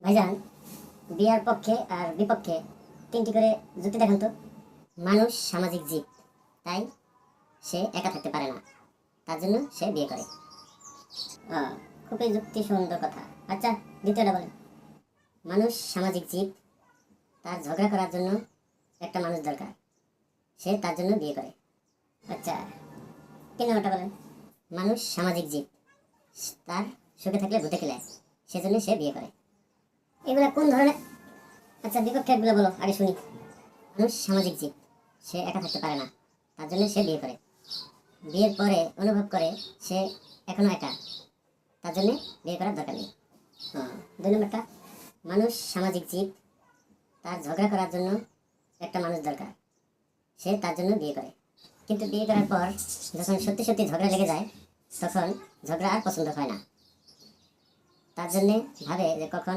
ভাইজান, বিয়ার পক্ষে আর বিপক্ষে তিনটি করে যুক্তি দেখান তো। মানুষ সামাজিক জীব, তাই সে একা থাকতে পারে না, তার জন্য সে বিয়ে করে। আহ, খুবই যুক্তি সুন্দর কথা। আচ্ছা, দ্বিতীয়টা বলেন। মানুষ সামাজিক জীব, তার ঝগড়া করার জন্য একটা মানুষ দরকার, সে তার জন্য বিয়ে করে। আচ্ছা, 3 নম্বরটা বলেন। মানুষ সামাজিক জীব, তার সুখে থাকলে ভূতে খেলে, সেজন্য সে বিয়ে করে। এগুলা কোন ধরনের? আচ্ছা, বিপক্ষে একগুলো বলো, আগে শুনি। মানুষ সামাজিক জীব, সে একা থাকতে পারে না, তার জন্য সে বিয়ে করে। বিয়ের পরে অনুভব করে সে এখনো একা, তার জন্য বিয়ে করার দরকার নেই। 2 নম্বরটা, মানুষ সামাজিক জীব, তার ঝগড়া করার জন্য একটা মানুষ দরকার, সে তার জন্য বিয়ে করে। কিন্তু বিয়ে করার পর যখন সত্যি সত্যি ঝগড়া লেগে যায়, তখন ঝগড়া আর পছন্দ হয় না, তার জন্যে ভাবে যে কখন